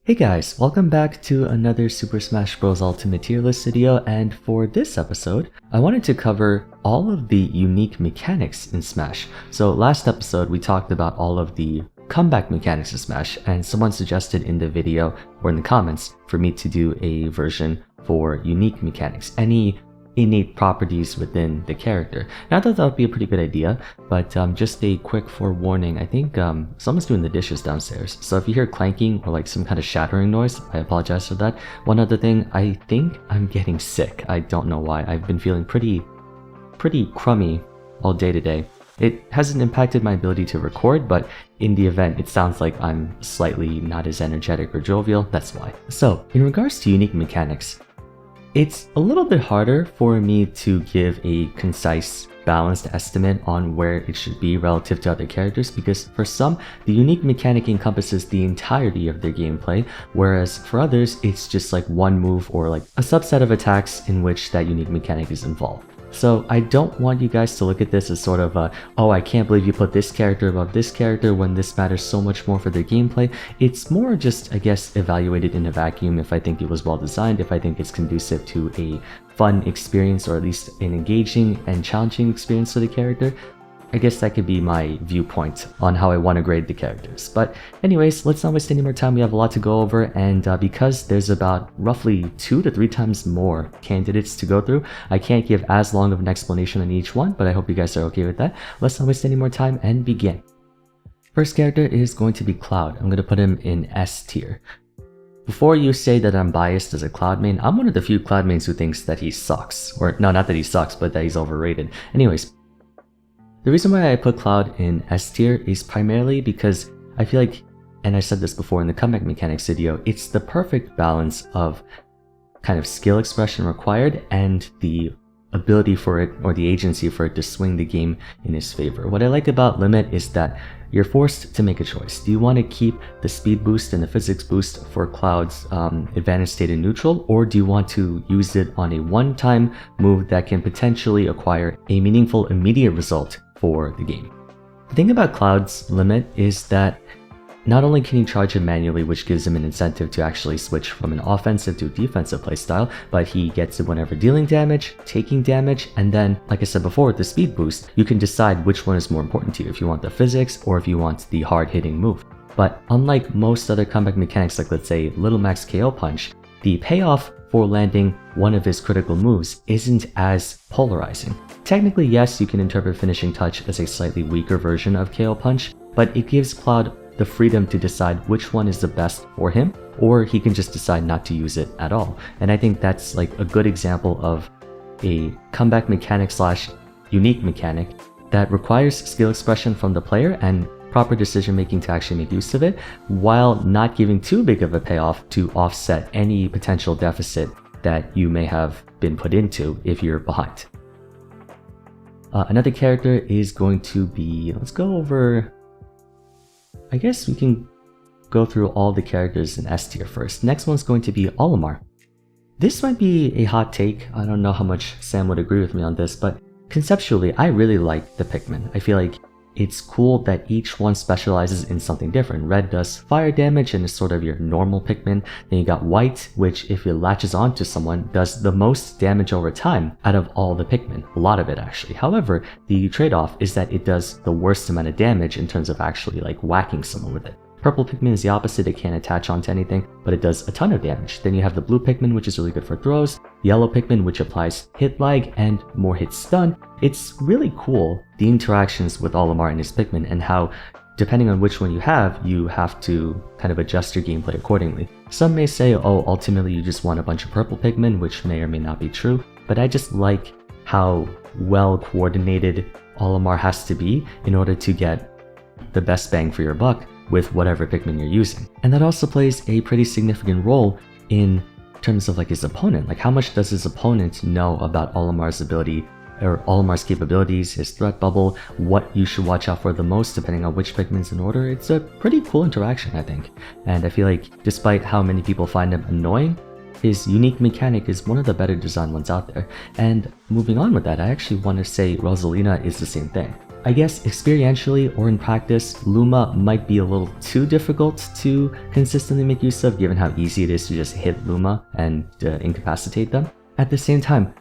Hey guys, welcome back to another Super Smash Bros. Ultimate Tier List video, and for this episode, I wanted to cover all of the unique mechanics in Smash. So last episode, we talked about all of the comeback mechanics of Smash, and someone suggested in the video or in the comments for me to do a version for unique mechanics, any innate properties within the character. And I thought that would be a pretty good idea, but just a quick forewarning, I think someone's doing the dishes downstairs, so if you hear clanking or like some kind of shattering noise, I apologize for that. One other thing, I think I'm getting sick. I don't know why. I've been feeling pretty crummy all day today. It hasn't impacted my ability to record, but in the event it sounds like I'm slightly not as energetic or jovial, that's why. So in regards to unique mechanics, it's a little bit harder for me to give a concise, balanced estimate on where it should be relative to other characters, because for some, the unique mechanic encompasses the entirety of their gameplay, whereas for others, it's just like one move or like a subset of attacks in which that unique mechanic is involved. So I don't want you guys to look at this as sort of a, oh, I can't believe you put this character above this character when this matters so much more for their gameplay. It's more just, I guess, evaluated in a vacuum if I think it was well designed, if I think it's conducive to a fun experience or at least an engaging and challenging experience for the character. I guess that could be my viewpoint on how I want to grade the characters. But anyways, let's not waste any more time. We have a lot to go over, and because there's about roughly 2 to 3 times more candidates to go through, I can't give as long of an explanation on each one, but I hope you guys are okay with that. Let's not waste any more time and begin. First character is going to be Cloud. I'm going to put him in S tier. Before you say that I'm biased as a Cloud main, I'm one of the few Cloud mains who thinks that he sucks. Or no, not that he sucks, but that he's overrated. Anyways, the reason why I put Cloud in S tier is primarily because I feel like, and I said this before in the comeback mechanics video, it's the perfect balance of kind of skill expression required and the ability for it, or the agency for it, to swing the game in his favor. What I like about Limit is that you're forced to make a choice. Do you want to keep the speed boost and the physics boost for Cloud's advantage state in neutral, or do you want to use it on a one-time move that can potentially acquire a meaningful immediate result for the game? The thing about Cloud's Limit is that not only can you charge him manually, which gives him an incentive to actually switch from an offensive to a defensive playstyle, but he gets it whenever dealing damage, taking damage, and then, like I said before, with the speed boost, you can decide which one is more important to you, if you want the physics or if you want the hard-hitting move. But unlike most other comeback mechanics, like let's say Little Mac's KO Punch, the payoff for landing one of his critical moves isn't as polarizing. Technically, yes, you can interpret Finishing Touch as a slightly weaker version of KO Punch, but it gives Cloud the freedom to decide which one is the best for him, or he can just decide not to use it at all. And I think that's like a good example of a comeback mechanic slash unique mechanic that requires skill expression from the player and proper decision making to actually make use of it, while not giving too big of a payoff to offset any potential deficit that you may have been put into if you're behind. Another character is going to be, let's go over, I guess we can go through all the characters in S tier first. Next one's going to be Olimar. This might be a hot take. I don't know how much Sam would agree with me on this, but conceptually, I really like the Pikmin. I feel like it's cool that each one specializes in something different. Red does fire damage and is sort of your normal Pikmin. Then you got White, which if it latches onto someone, does the most damage over time out of all the Pikmin. A lot of it actually. However, the trade-off is that it does the worst amount of damage in terms of actually like whacking someone with it. Purple Pikmin is the opposite. It can't attach onto anything, but it does a ton of damage. Then you have the blue Pikmin, which is really good for throws, yellow Pikmin, which applies hit lag and more hit stun. It's really cool, the interactions with Olimar and his Pikmin, and how, depending on which one you have to kind of adjust your gameplay accordingly. Some may say, oh, ultimately you just want a bunch of purple Pikmin, which may or may not be true, but I just like how well coordinated Olimar has to be in order to get the best bang for your buck with whatever Pikmin you're using. And that also plays a pretty significant role in terms of like his opponent. Like how much does his opponent know about Olimar's ability, or Olimar's capabilities, his threat bubble, what you should watch out for the most depending on which Pikmin's in order. It's a pretty cool interaction, I think. And I feel like despite how many people find him annoying, his unique mechanic is one of the better designed ones out there. And moving on with that, I actually want to say Rosalina is the same thing. I guess experientially or in practice, Luma might be a little too difficult to consistently make use of, given how easy it is to just hit Luma and incapacitate them. At the same time,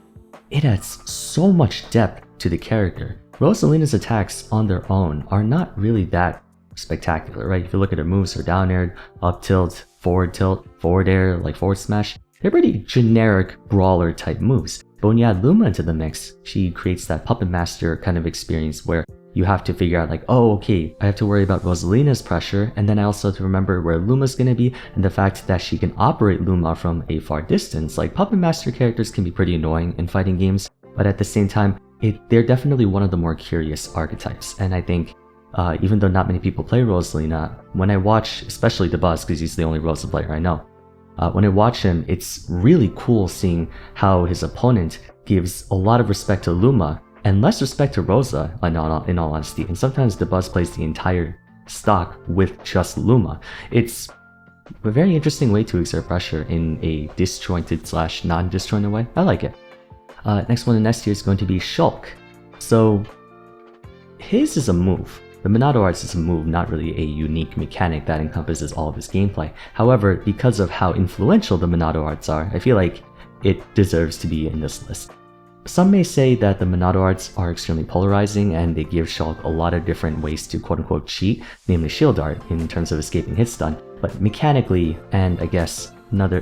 it adds so much depth to the character. Rosalina's attacks on their own are not really that spectacular, right? If you look at her moves, her down air, up tilt, forward air, like forward smash, they're pretty generic brawler type moves. But when you add Luma into the mix, she creates that puppet master kind of experience where you have to figure out like, oh, okay, I have to worry about Rosalina's pressure, and then I also have to remember where Luma's gonna be, and the fact that she can operate Luma from a far distance. Like, puppet master characters can be pretty annoying in fighting games, but at the same time, they're definitely one of the more curious archetypes. And I think, even though not many people play Rosalina, when I watch, especially the Buzz, because he's the only Rosa player I know, when I watch him, it's really cool seeing how his opponent gives a lot of respect to Luma and less respect to Rosa, in all honesty. And sometimes the Buzz plays the entire stock with just Luma. It's a very interesting way to exert pressure in a disjointed / non-disjointed way. I like it. Next one in S tier is going to be Shulk. So his is a move. The Monado Arts is a move, not really a unique mechanic that encompasses all of his gameplay. However, because of how influential the Monado Arts are, I feel like it deserves to be in this list. Some may say that the Monado Arts are extremely polarizing and they give Shulk a lot of different ways to quote-unquote cheat, namely shield art, in terms of escaping hit stun. But mechanically, and I guess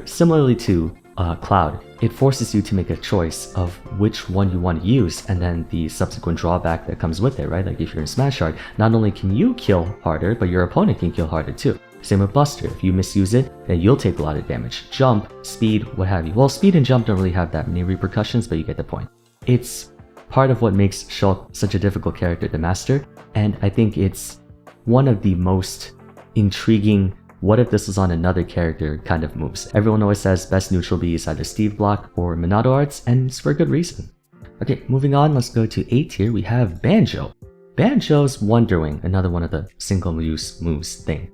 similarly to Cloud, it forces you to make a choice of which one you want to use and then the subsequent drawback that comes with it, right? Like if you're in Smash Art, not only can you kill harder, but your opponent can kill harder too. Same with Buster. If you misuse it, then you'll take a lot of damage. Jump, speed, what have you. Well, speed and jump don't really have that many repercussions, but you get the point. It's part of what makes Shulk such a difficult character to master, and I think it's one of the most intriguing what if this was on another character kind of moves. Everyone always says best neutral B is either Steve Block or Monado Arts, and it's for a good reason. Okay, moving on, let's go to A tier. We have Banjo. Banjo's Wonder Wing, another one of the single-use moves thing.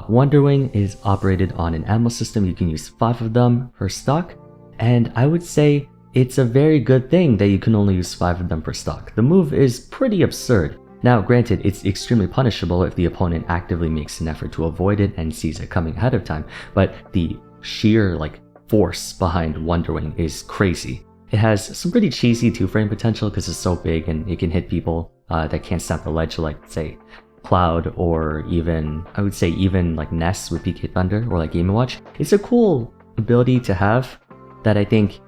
Wonder Wing is operated on an ammo system. You can use 5 of them per stock, and I would say it's a very good thing that you can only use 5 of them per stock. The move is pretty absurd. Now, granted, it's extremely punishable if the opponent actively makes an effort to avoid it and sees it coming ahead of time, but the sheer force behind Wonder Wing is crazy. It has some pretty cheesy 2-frame potential because it's so big and it can hit people that can't stamp the ledge, like say Cloud, or even, I would say even Ness with PK Thunder, or Game & Watch. It's a cool ability to have that I think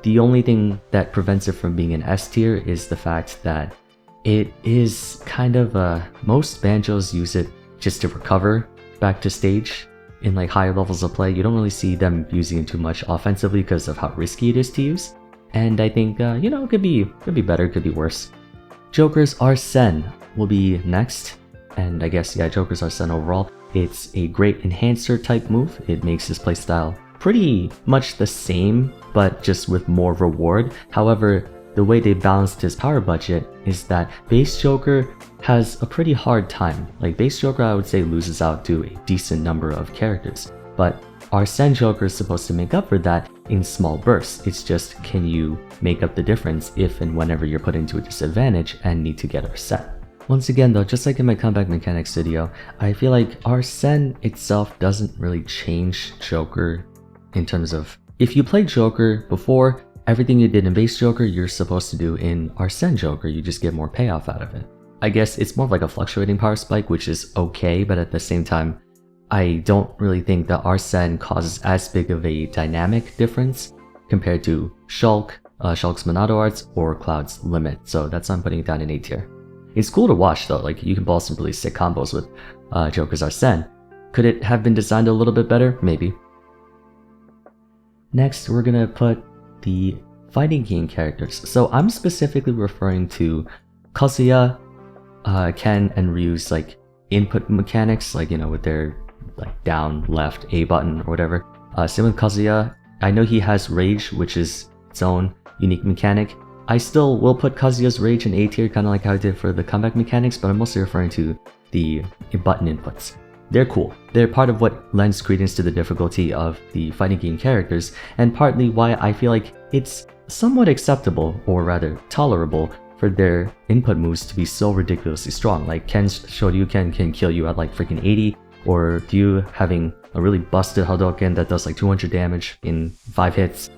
the only thing that prevents it from being an S tier is the fact that it is kind of most Banjos use it just to recover back to stage in higher levels of play. You don't really see them using it too much offensively because of how risky it is to use. And I think, it could be better, it could be worse. Joker's Arsene will be next. And I guess, yeah, Joker's Arsene overall. It's a great enhancer type move. It makes his playstyle pretty much the same, but just with more reward. However, the way they balanced his power budget is that base Joker has a pretty hard time. Base Joker, I would say, loses out to a decent number of characters, but Arsene Joker is supposed to make up for that in small bursts. It's just, can you make up the difference if and whenever you're put into a disadvantage and need to get Arsene? Once again though, just like in my comeback mechanics video, I feel like Arsene itself doesn't really change Joker in terms of, if you played Joker before, everything you did in base Joker, you're supposed to do in Arsene Joker. You just get more payoff out of it. I guess it's more of a fluctuating power spike, which is okay, but at the same time, I don't really think that Arsene causes as big of a dynamic difference compared to Shulk, Shulk's Monado Arts, or Cloud's Limit. So that's why I'm putting it down in A tier. It's cool to watch though, you can pull some really sick combos with Joker's Arsene. Could it have been designed a little bit better? Maybe. Next, we're gonna put the fighting game characters. So I'm specifically referring to Kazuya, Ken, and Ryu's input mechanics, with their down, left, A button, or whatever. Same with Kazuya. I know he has Rage, which is its own unique mechanic. I still will put Kazuya's Rage in A tier, kind of like how I did for the comeback mechanics, but I'm mostly referring to the button inputs. They're cool. They're part of what lends credence to the difficulty of the fighting game characters, and partly why I feel like it's somewhat acceptable, or rather tolerable, for their input moves to be so ridiculously strong. Like Ken's Shoryuken can kill you at like freaking 80, or Ryu having a really busted Hadouken that does like 200 damage in 5 hits.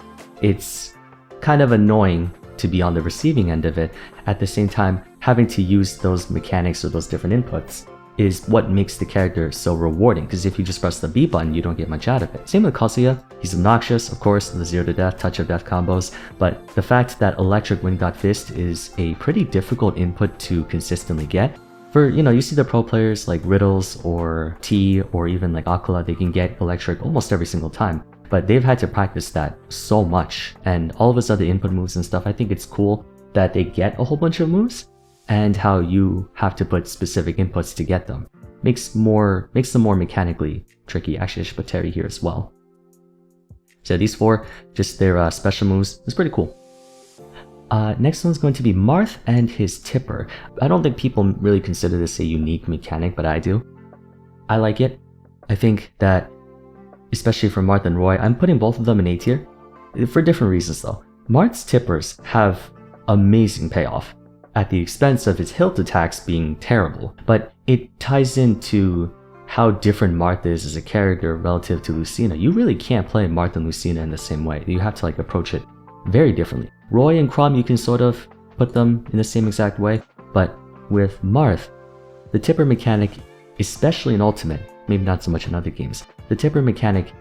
It's kind of annoying to be on the receiving end of it. At the same time, having to use those mechanics or those different inputs is what makes the character so rewarding, because if you just press the B button, you don't get much out of it. Same with Kazuya. He's obnoxious, of course, the 0 to death, touch of death combos, but the fact that electric Wing Dot Fist is a pretty difficult input to consistently get. For, you see the pro players like Riddles or T or even like Akala, they can get electric almost every single time, but they've had to practice that so much, and all of his other input moves and stuff, I think it's cool that they get a whole bunch of moves, and how you have to put specific inputs to get them. Makes them more mechanically tricky. Actually, I should put Terry here as well. So these 4, just their special moves, it's pretty cool. Next one's going to be Marth and his Tipper. I don't think people really consider this a unique mechanic, but I do. I like it. I think that, especially for Marth and Roy, I'm putting both of them in A tier, for different reasons though. Marth's Tippers have amazing payoff, at the expense of his hilt attacks being terrible, but it ties into how different Marth is as a character relative to Lucina. You really can't play Marth and Lucina in the same way. You have to like approach it very differently. Roy and Chrom, you can sort of put them in the same exact way, but with Marth, the Tipper mechanic, especially in Ultimate, maybe not so much in other games, the Tipper mechanic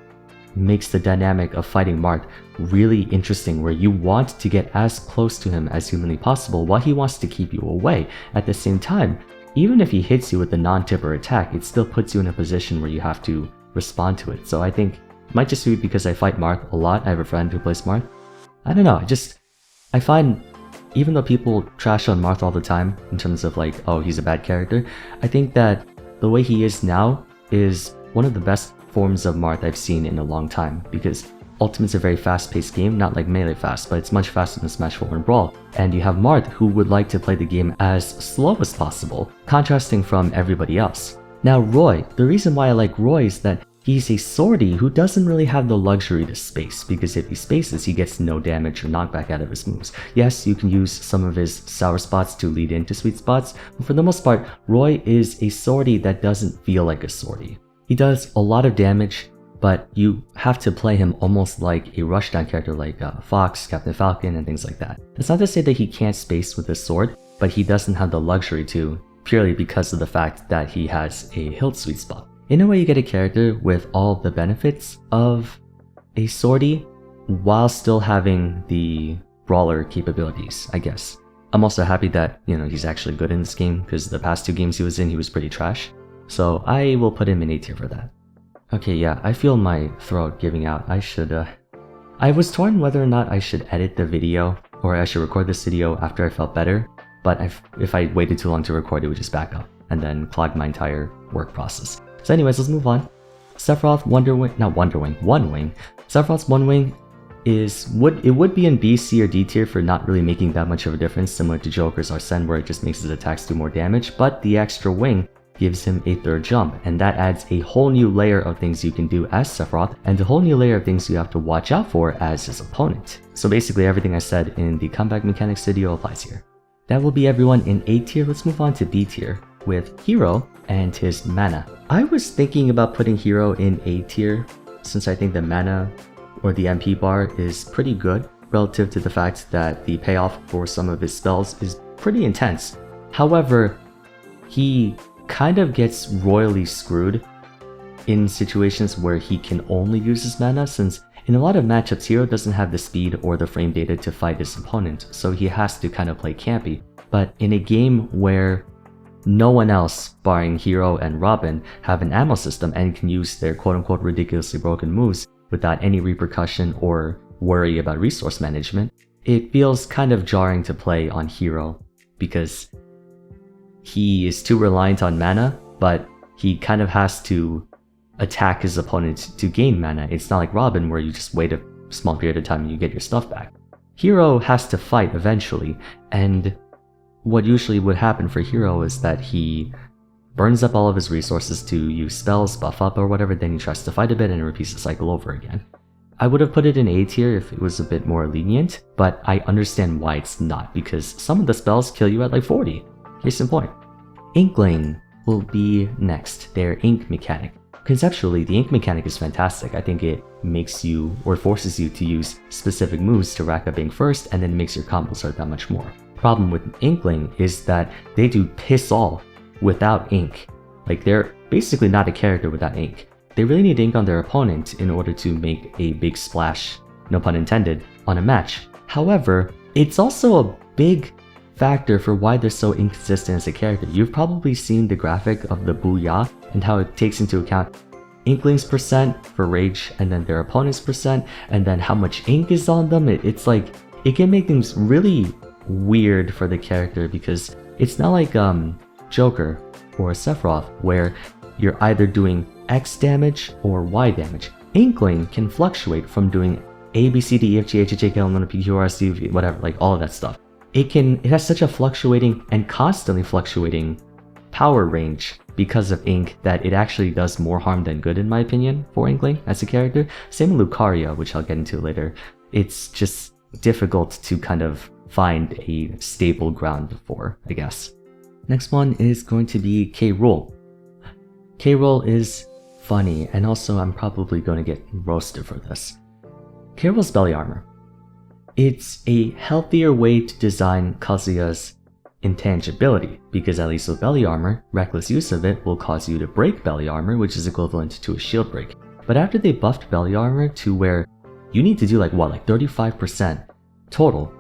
makes the dynamic of fighting Marth really interesting, where you want to get as close to him as humanly possible while he wants to keep you away. At the same time, even if he hits you with a non-Tipper attack, it still puts you in a position where you have to respond to it. So I think it might just be because I fight Marth a lot. I have a friend who plays Marth. I don't know, I find, even though people trash on Marth all the time in terms of like, oh, he's a bad character, I think that the way he is now is one of the best forms of Marth I've seen in a long time, because Ultimate's a very fast-paced game, not like Melee fast, but it's much faster than Smash 4 and Brawl, and you have Marth who would like to play the game as slow as possible, contrasting from everybody else. Now Roy, the reason why I like Roy is that he's a swordy who doesn't really have the luxury to space, because if he spaces, he gets no damage or knockback out of his moves. Yes, you can use some of his sour spots to lead into sweet spots, but for the most part, Roy is a swordy that doesn't feel like a swordy. He does a lot of damage, but you have to play him almost like a rushdown character like Fox, Captain Falcon, and things like that. That's not to say that he can't space with his sword, but he doesn't have the luxury to, purely because of the fact that he has a hilt sweet spot. In a way, you get a character with all the benefits of a swordy while still having the brawler capabilities, I guess. I'm also happy that, he's actually good in this game, because the past 2 games he was in, he was pretty trash. So I will put him in A tier for that. Okay, yeah, I feel my throat giving out. I was torn whether or not I should edit the video, or I should record this video after I felt better, but if I waited too long to record, it would just back up, and then clog my entire work process. So anyways, let's move on. Sephiroth One Wing. Sephiroth's One Wing would be in B, C, or D tier for not really making that much of a difference, similar to Joker's Arsene, where it just makes his attacks do more damage, but the extra wing gives him a 3rd jump, and that adds a whole new layer of things you can do as Sephiroth, and a whole new layer of things you have to watch out for as his opponent. So basically everything I said in the comeback mechanics video applies here. That will be everyone in A tier. Let's move on to B tier with Hero and his mana. I was thinking about putting Hero in A tier, since I think the mana or the MP bar is pretty good relative to the fact that the payoff for some of his spells is pretty intense. However, he kind of gets royally screwed in situations where he can only use his mana, since in a lot of matchups Hero doesn't have the speed or the frame data to fight his opponent, so he has to kind of play campy. But in a game where no one else, barring Hero and Robin, have an ammo system and can use their quote-unquote ridiculously broken moves without any repercussion or worry about resource management, it feels kind of jarring to play on Hero, because he is too reliant on mana, but he kind of has to attack his opponent to gain mana. It's not like Robin, where you just wait a small period of time and you get your stuff back. Hero has to fight eventually, and what usually would happen for Hero is that he burns up all of his resources to use spells, buff up or whatever, then he tries to fight a bit and it repeats the cycle over again. I would have put it in A tier if it was a bit more lenient, but I understand why it's not, because some of the spells kill you at like 40. Case in point. Inkling will be next, their ink mechanic. Conceptually, the ink mechanic is fantastic. I think it makes you, or forces you to use specific moves to rack up ink first, and then makes your combo start that much more. Problem with Inkling is that they do piss all without ink. Like, they're basically not a character without ink. They really need ink on their opponent in order to make a big splash, no pun intended, on a match. However, it's also a big factor for why they're so inconsistent as a character. You've probably seen the graphic of the Booyah and how it takes into account Inkling's percent for rage and then their opponent's percent and then how much ink is on them. It's like, it can make things really weird for the character because it's not like Joker or Sephiroth where you're either doing X damage or Y damage. Inkling can fluctuate from doing A, B, C, D, E, F, G, H, I, J, K, L, M, N, O, P, Q, R, S, T, U, V, whatever, like all of that stuff. It has such a fluctuating and constantly fluctuating power range because of ink that it actually does more harm than good in my opinion for Inkling as a character. Same with Lucaria, which I'll get into later. It's just difficult to kind of find a stable ground for, I guess. Next one is going to be Kroll. Kroll is funny, and also I'm probably going to get roasted for this. Kroll's belly armor. It's a healthier way to design Kazuya's intangibility, because at least with belly armor, reckless use of it will cause you to break belly armor, which is equivalent to a shield break. But after they buffed belly armor to where you need to do like 35% total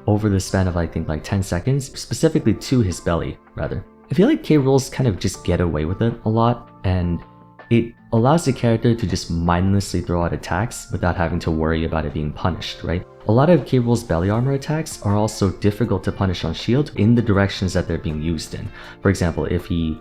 over the span of I think like 10 seconds, specifically to his belly, rather. I feel like K-Rolls kind of just get away with it a lot, and it allows the character to just mindlessly throw out attacks without having to worry about it being punished, right? A lot of K-Roll's belly armor attacks are also difficult to punish on shield in the directions that they're being used in. For example, if he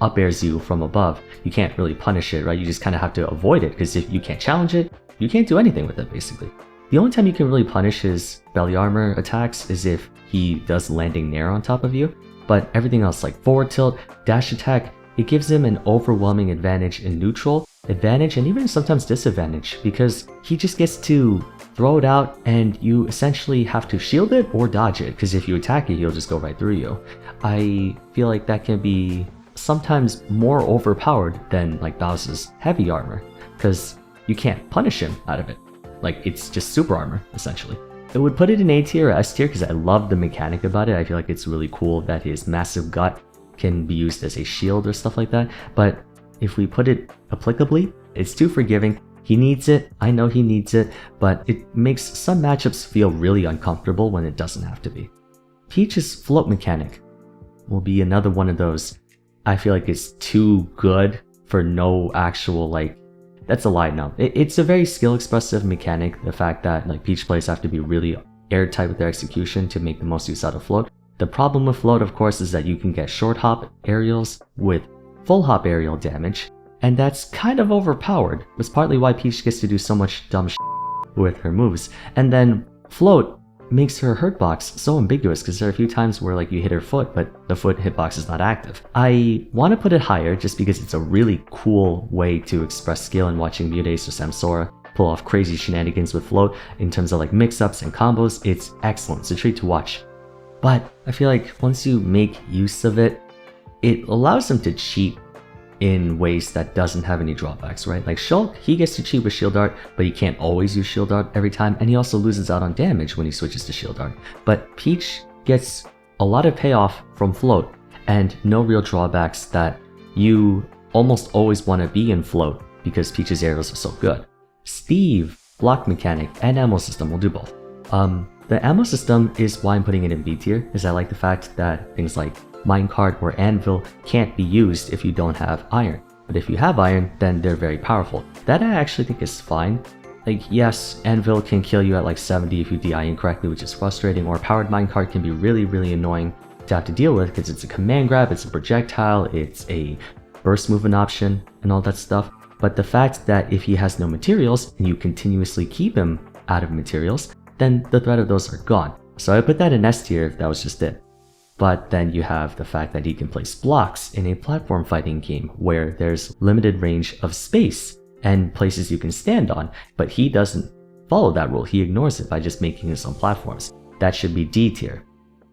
up airs you from above, you can't really punish it, right? You just kind of have to avoid it, because if you can't challenge it, you can't do anything with it, basically. The only time you can really punish his belly armor attacks is if he does landing nair on top of you, but everything else like forward tilt, dash attack, it gives him an overwhelming advantage in neutral, advantage, and even sometimes disadvantage, because he just gets to throw it out and you essentially have to shield it or dodge it, because if you attack it, he'll just go right through you. I feel like that can be sometimes more overpowered than like Bowser's heavy armor, because you can't punish him out of it. Like, it's just super armor, essentially. I would put it in A tier or S tier because I love the mechanic about it. I feel like it's really cool that his massive gut can be used as a shield or stuff like that. But if we put it applicably, it's too forgiving. He needs it, I know he needs it, but it makes some matchups feel really uncomfortable when it doesn't have to be. Peach's float mechanic will be another one of those. I feel like it's too good for no actual, like, that's a lie, no. It's a very skill expressive mechanic, the fact that like Peach players have to be really airtight with their execution to make the most use out of float. The problem with float, of course, is that you can get short hop aerials with full hop aerial damage, and that's kind of overpowered. It's partly why Peach gets to do so much dumb shit with her moves. And then float makes her hurtbox so ambiguous because there are a few times where like you hit her foot, but the foot hitbox is not active. I want to put it higher just because it's a really cool way to express skill in watching Mutace or Samsora pull off crazy shenanigans with float in terms of like mix-ups and combos. It's excellent. It's a treat to watch. But I feel like once you make use of it, it allows them to cheat in ways that doesn't have any drawbacks, right? Like Shulk, he gets to cheat with Shield Art, but he can't always use Shield Art every time, and he also loses out on damage when he switches to Shield Art. But Peach gets a lot of payoff from Float, and no real drawbacks that you almost always want to be in Float, because Peach's arrows are so good. Steve, block mechanic, and ammo system will do both. The ammo system is why I'm putting it in B tier, is I like the fact that things like minecart or anvil can't be used if you don't have iron. But if you have iron, then they're very powerful. That I actually think is fine. Like, yes, anvil can kill you at like 70 if you DI incorrectly, which is frustrating, or powered minecart can be really, really annoying to have to deal with because it's a command grab, it's a projectile, it's a burst movement option, and all that stuff. But the fact that if he has no materials and you continuously keep him out of materials, then the threat of those are gone. So I put that in S tier if that was just it. But then you have the fact that he can place blocks in a platform fighting game where there's limited range of space and places you can stand on, but he doesn't follow that rule. He ignores it by just making his own platforms. That should be D tier.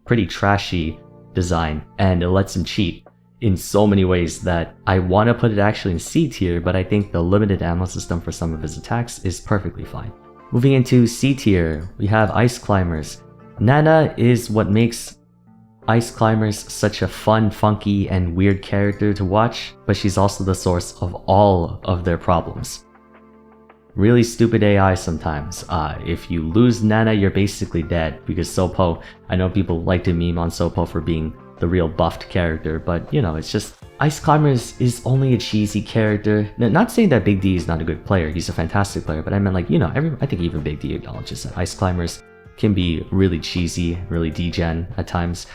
Pretty trashy design, and it lets him cheat in so many ways that I want to put it actually in C tier, but I think the limited ammo system for some of his attacks is perfectly fine. Moving into C tier, we have Ice Climbers. Nana is what makes Ice Climbers such a fun, funky, and weird character to watch, but she's also the source of all of their problems. Really stupid AI sometimes. If you lose Nana, you're basically dead, because Sopo, I know people like to meme on Sopo for being the real buffed character, but you know, it's just, Ice Climbers is only a cheesy character. Not saying that Big D is not a good player, he's a fantastic player, but I meant like, you know, I think even Big D acknowledges that Ice Climbers can be really cheesy, really degen at times.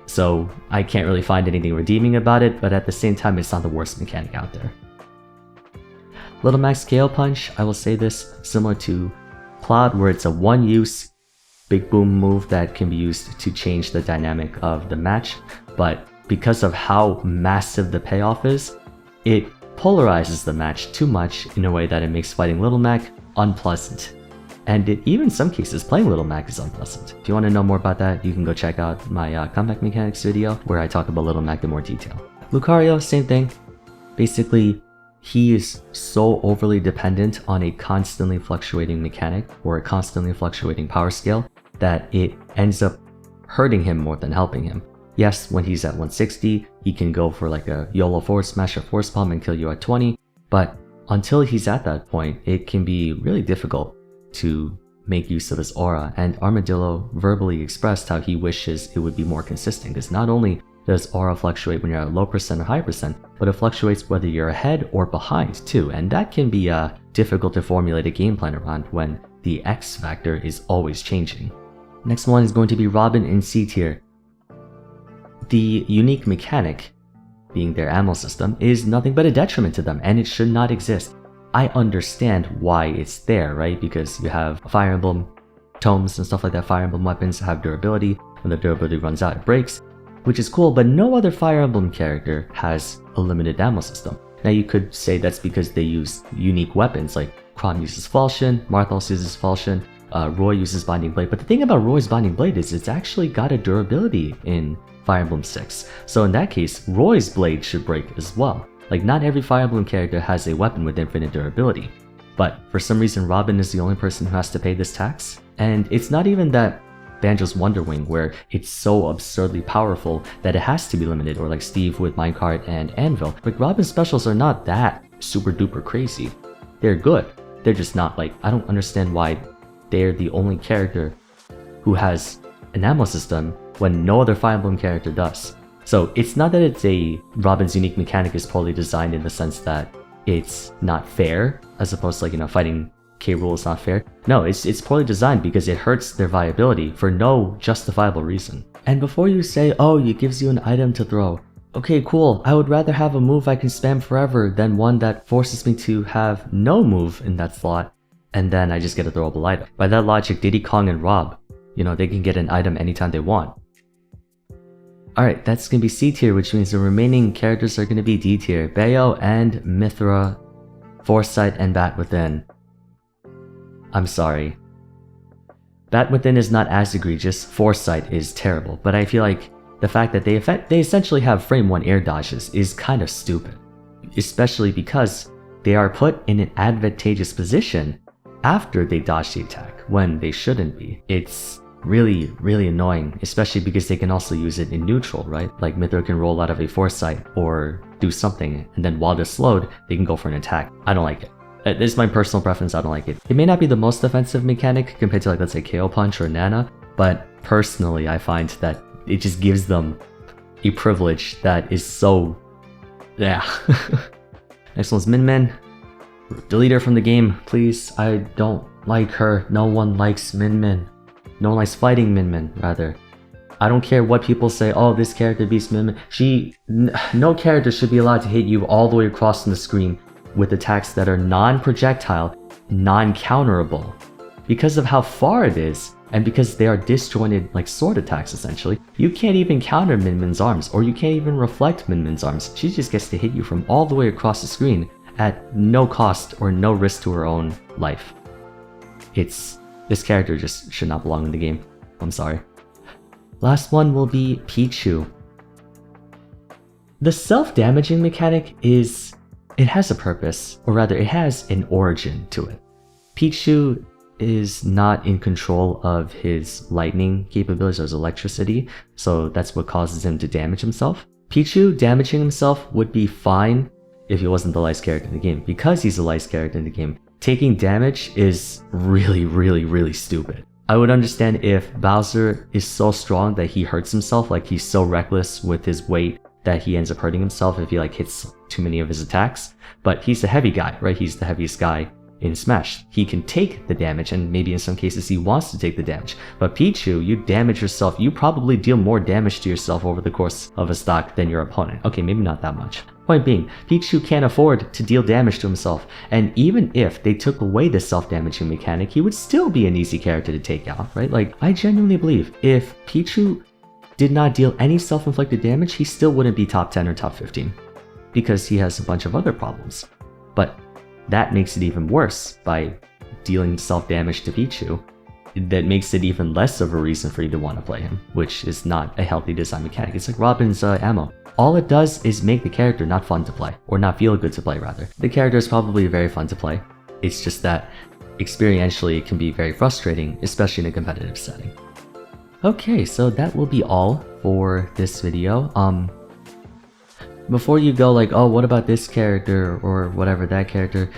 So I can't really find anything redeeming about it, but at the same time, it's not the worst mechanic out there. Little Max KO Punch, I will say this, similar to Cloud, where it's a one-use big boom move that can be used to change the dynamic of the match, but because of how massive the payoff is, it polarizes the match too much in a way that it makes fighting Little Mac unpleasant. And even in some cases, playing Little Mac is unpleasant. If you want to know more about that, you can go check out my comeback mechanics video where I talk about Little Mac in more detail. Lucario, same thing. Basically, he is so overly dependent on a constantly fluctuating mechanic or a constantly fluctuating power scale that it ends up hurting him more than helping him. Yes, when he's at 160, he can go for like a YOLO forward smash or force bomb and kill you at 20, but until he's at that point, it can be really difficult to make use of his aura, and Armadillo verbally expressed how he wishes it would be more consistent, because not only does aura fluctuate when you're at low percent or high percent, but it fluctuates whether you're ahead or behind too, and that can be difficult to formulate a game plan around when the X factor is always changing. Next one is going to be Robin in C tier. The unique mechanic, being their ammo system, is nothing but a detriment to them, and it should not exist. I understand why it's there, right? Because you have Fire Emblem tomes and stuff like that. Fire Emblem weapons have durability. When the durability runs out, it breaks, which is cool, but no other Fire Emblem character has a limited ammo system. Now you could say that's because they use unique weapons, like Kroll uses Falchion, Marths uses Falchion, Roy uses Binding Blade, but the thing about Roy's Binding Blade is it's actually got a durability in Fire Emblem 6. So in that case, Roy's blade should break as well. Like, not every Fire Emblem character has a weapon with infinite durability, but for some reason Robin is the only person who has to pay this tax. And it's not even that Banjo's Wonder Wing, where it's so absurdly powerful that it has to be limited, or like Steve with Minecart and Anvil. Like, Robin's specials are not that super duper crazy. They're good. They're just not like, I don't understand why they're the only character who has an ammo system when no other Fire Emblem character does. So it's not that it's Robin's unique mechanic is poorly designed in the sense that it's not fair, as opposed to, like, you know, fighting K. Rool is not fair. No, it's poorly designed because it hurts their viability for no justifiable reason. And before you say, oh, it gives you an item to throw, okay, cool, I would rather have a move I can spam forever than one that forces me to have no move in that slot, and then I just get a throwable item. By that logic, Diddy Kong and Rob, you know, they can get an item anytime they want. Alright, that's gonna be C tier, which means the remaining characters are gonna be D tier. Bayo and Mithra, Foresight, and Bat Within. I'm sorry. Bat Within is not as egregious, Foresight is terrible, but I feel like the fact that they essentially have frame 1 air dodges is kind of stupid. Especially because they are put in an advantageous position after they dodge the attack, when they shouldn't be. It's really, really annoying, especially because they can also use it in neutral, right? Like, Mithra can roll out of a Foresight or do something, and then while they're slowed, they can go for an attack. I don't like it. This is my personal preference, I don't like it. It may not be the most offensive mechanic compared to, like, let's say KO Punch or Nana, but personally I find that it just gives them a privilege that is so... yeah. Next one's Min Min. Delete her from the game, please. I don't like her. No one likes Min Min. No one likes fighting Min Min, rather. I don't care what people say, oh, this character beats Min Min. No character should be allowed to hit you all the way across the screen with attacks that are non-projectile, non-counterable. Because of how far it is, and because they are disjointed, like sword attacks essentially, you can't even counter Min Min's arms, or you can't even reflect Min Min's arms. She just gets to hit you from all the way across the screen, at no cost or no risk to her own life. This character just should not belong in the game. I'm sorry. Last one will be Pichu. The self-damaging mechanic it has a purpose, or rather it has an origin to it. Pichu is not in control of his lightning capabilities or his electricity, so that's what causes him to damage himself. Pichu damaging himself would be fine if he wasn't the lightest character in the game. Because he's the lightest character in the game, taking damage is really stupid. I would understand if Bowser is so strong that he hurts himself, like he's so reckless with his weight that he ends up hurting himself if he like hits too many of his attacks. But he's a heavy guy, right? He's the heaviest guy in Smash. He can take the damage, and maybe in some cases he wants to take the damage. But Pichu, you damage yourself, you probably deal more damage to yourself over the course of a stock than your opponent. Okay, maybe not that much. Point being, Pichu can't afford to deal damage to himself, and even if they took away the self-damaging mechanic, he would still be an easy character to take out, right? Like, I genuinely believe if Pichu did not deal any self-inflicted damage, he still wouldn't be top 10 or top 15, because he has a bunch of other problems. But that makes it even worse by dealing self-damage to Pichu. That makes it even less of a reason for you to want to play him, which is not a healthy design mechanic. It's like Robin's ammo. All it does is make the character not fun to play, or not feel good to play rather. The character is probably very fun to play. It's just that experientially it can be very frustrating, especially in a competitive setting. Okay, so that will be all for this video. Before you go like, oh, what about this character or whatever, that character,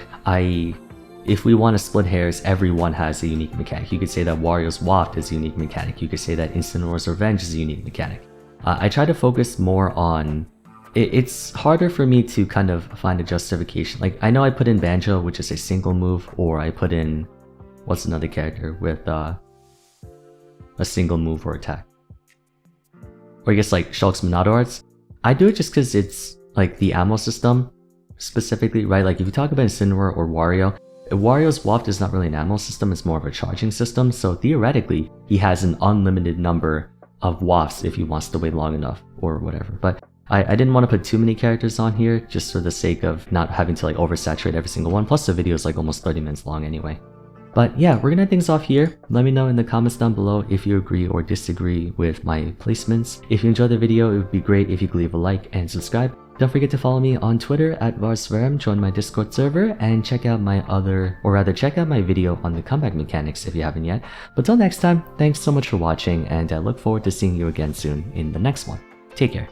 if we want to split hairs, everyone has a unique mechanic. You could say that Wario's Waft is a unique mechanic. You could say that Incineroar's Revenge is a unique mechanic. I try to focus more on... It's harder for me to kind of find a justification. Like, I know I put in Banjo, which is a single move, or I put in... What's another character with a single move or attack? Or I guess like Shulk's Monado Arts. I do it just because it's like the ammo system specifically, right? Like if you talk about Incineroar or Wario, Wario's Waft is not really an ammo system, it's more of a charging system, so theoretically he has an unlimited number of wafts if he wants to wait long enough or whatever. But I didn't want to put too many characters on here just for the sake of not having to like oversaturate every single one, plus the video is like almost 30 minutes long anyway. But yeah, we're gonna end things off here. Let me know in the comments down below if you agree or disagree with my placements. If you enjoyed the video, it would be great if you could leave a like and subscribe. Don't forget to follow me on Twitter at Vars, join my Discord server, and check out my check out my video on the comeback mechanics if you haven't yet. But till next time, thanks so much for watching, and I look forward to seeing you again soon in the next one. Take care.